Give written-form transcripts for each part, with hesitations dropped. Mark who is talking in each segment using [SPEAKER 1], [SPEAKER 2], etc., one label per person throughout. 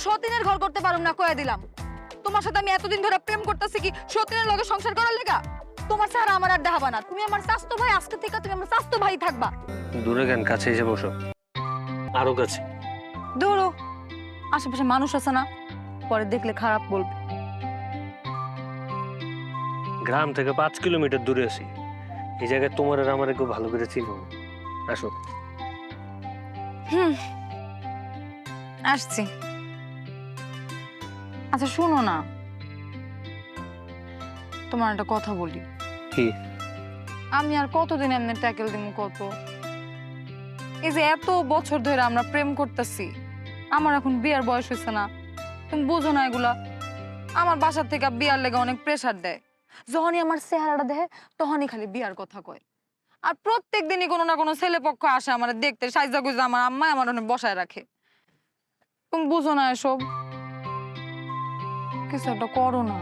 [SPEAKER 1] সতীনের ঘর করতে পারুম না কয়ে দিলাম। তোমার সাথে আমি এতদিন ধরে প্রেম করতেছি কি সতীনের লগে সংসার করার লেগা? তোমার ছাড়া আমার আর দেখাবা না। তুমি আমার স্বাস্থ্য ভাই, আজকে থেকে তুমি আমার স্বাস্থ্য ভাই থাকবা।
[SPEAKER 2] দূরে কেন, কাছে এসে বসো, আরো কাছে।
[SPEAKER 1] দূরো, আশেপাশে মানুষ আছে না, পরে দেখলে খারাপ বলবে।
[SPEAKER 2] গ্রাম থেকে 5 কিলোমিটার দূরে আছি। এই জায়গায় তোমার আর আমার কেউ ভালো করে চিনো না। আসো।
[SPEAKER 1] আসছি। আচ্ছা শোনো না, তোমার একটা কথা বলি।
[SPEAKER 2] কি?
[SPEAKER 1] আমি আর কতদিন এমনি ট্যাকেল দিব কত? এই যে এত বছর ধরে আমরা প্রেম করতেছি, আমার এখন বিয়ার বয়স হয়েছে না, তুমি বুঝো না এগুলা। আমার বাসার থেকে বিয়ার লেগে অনেক প্রেসার দেয়। যখনই আমার চেহারাটা দেখে তখনই খালি বিয়ার কথা কয়। আর প্রত্যেক দিনই কোনো না কোনো ছেলে পক্ষ আসে আমার দেখতে, সাইজা গুজা আমার আম্মা আমার অনেক বসায় রাখে। তুমি বুঝো না এসব, কিছু একটা করো না।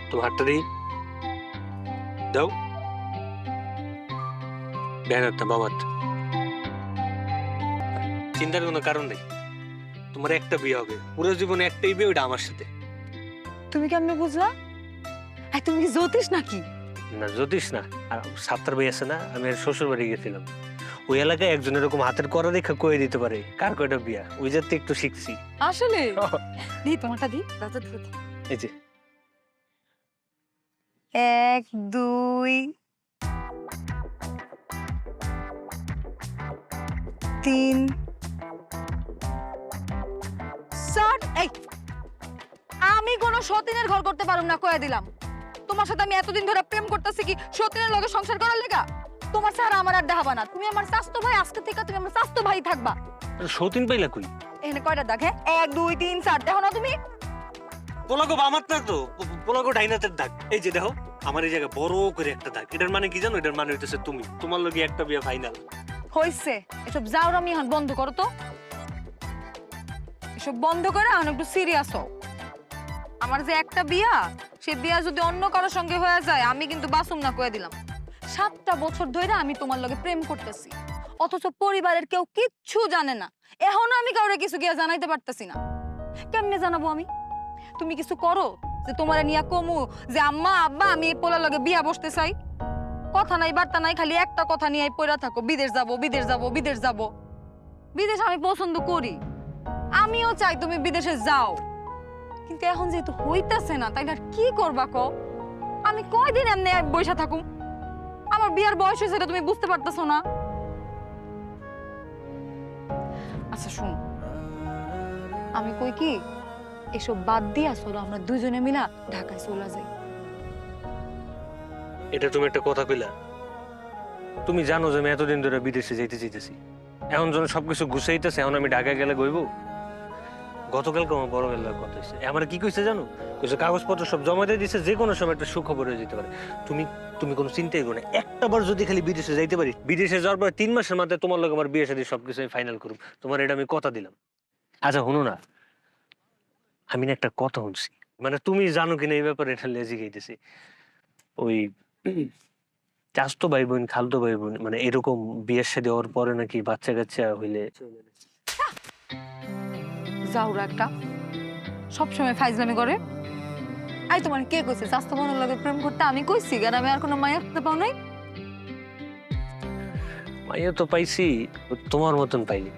[SPEAKER 2] তোমার হাতটা দিই, দাও। দেন একটা বাবার। চিন্তার কোনো কারণ নেই, তোমার একটা বিয়ে হবে, পুরো জীবনে একটাই বিয়ে, ওটা আমার সাথে।
[SPEAKER 1] তুমি কেমনে বুঝলা? তুমি কি জ্যোতিষ নাকি?
[SPEAKER 2] না জ্যোতিষ না, আর সাত্তার ভাই আছে না, আমি আর শ্বশুর বাড়ি গেছিলাম। ওই এলাকায় একজন এরকম হাতের করা রেখা কয়ে দিতে পারে কার কয়টা বিয়া, ওই যাতে একটু শিখছি।
[SPEAKER 1] আসলে দি তোমারটা দি,
[SPEAKER 2] এই যে
[SPEAKER 1] 1 2 3 4। এই আমি কোন সতীনের ঘর করতে পারুম না কয়ে দিলাম। তোমার সাথে আমি এতদিন ধরে প্রেম করতেছি কি সতীনের লগে সংসার করার লেগা? তোমার ছাড়া আমার আর দেখাবা না। তুমি আমার স্বাস্থ্য ভাই, আজকে থেকে তুমি আমার স্বাস্থ্য ভাই থাকবা।
[SPEAKER 2] সতীন পাইলা কই?
[SPEAKER 1] এখানে কয়টা দাগ? হ্যাঁ 1 2 3 4 দেখো না তুমি?
[SPEAKER 2] পোলাগো আমার না তো, পোলাগো ডাইনাতের দাগ। এই যে দেখো, আমার এই জায়গায় বড় করে একটা দাগ। এটার মানে কি জানো? এটার মানে হইতেছে তুমি, তোমার লগে একটা বিয়ে ফাইনাল
[SPEAKER 1] হইছে। এসব জাউরামি এখন বন্ধ করো তো। এসব বন্ধ করে এখন একটু সিরিয়াস হও। আমার যে একটা বিয়া, সে বিয়া যদি অন্য কারোর সঙ্গে হয়ে যায় আমি কিন্তু বাসুম না কয়ে দিলাম। 7টা বছর ধরে আমি তোমার লগে প্রেম করতেছি, অথচ পরিবারের কেউ কিচ্ছু জানে না। এখনো আমি কাউরে কিছু গিয়া জানাইতে পারতেছি না। কেমনে জানাবো আমি? তুমি কিছু করো যে তোমারে নিয়া কমু যে আম্মা আব্বা আমি এই পোলার লগে বিয়া বসতে চাই? কথা নাই বার্তা নাই, খালি একটা কথা নিয়ে পড়া থাকো, বিদেশ যাব বিদেশ যাব বিদেশ যাব। বিদেশ আমি পছন্দ করি, আমিও চাই তুমি বিদেশে যাও, কিন্তু এখন যেহেতু হইতাছে না, তাই না কি করবা কো? আমি কয়দিন এমনি বসে থাকুম? আমার বিয়ার বয়স হয়েছে, এটা তুমি বুঝতে পারতেছো না? আচ্ছা শুন, আমি কই কি এসব বাদ দিয়া চলো আমরা দুজনে মিলা ঢাকায় চলে যাই।
[SPEAKER 2] এটা তুমি একটা কথা কইলা? তুমি জানো যে আমি এতদিন ধরে বিদেশে যাইতে চাইতেছি, এখন যখন সবকিছু গুছাইতেছে, এখন আমি ঢাকায় গেলে গইব? গতকালকে আমার বড় বেলার কথা হয়েছে, আমার কি কইছে জানো? কইছে কাগজপত্র সব জমা দিয়ে দিছে, যে কোনো সময় একটা সুখবর হয়ে যেতে পারে। তুমি তুমি কোনো চিন্তাই করো না, একটা বার যদি খালি বিদেশে যাইতে পারি, বিদেশে যাওয়ার পর 3 মাসের মধ্যে তোমার লগে আমার বিয়ে শাদী সবকিছু আমি ফাইনাল করব। তোমার এটা আমি কথা দিলাম। আচ্ছা শুনো না, আমি না একটা কথা শুনছি, মানে তুমি জানো কিনা এই ব্যাপারে, এটা লেজি গাইতেছি। ওই চাচতো ভাই বোন, খালতো ভাই বোন, মানে এরকম বিয়ের শাদী হওয়ার পরে নাকি বাচ্চা কাচ্চা হইলে।
[SPEAKER 1] যাওরা একটা সবসময় ফাইজলামি করে। আই তোমার কে কইছে স্বাস্থ্য মনের লগে প্রেম করতে? আমি কইছি কেন? আমি আর কোনো মায়া করতে পাও নাই।
[SPEAKER 2] মাইয়া তো পাইছি, তোমার মতন পাইনি।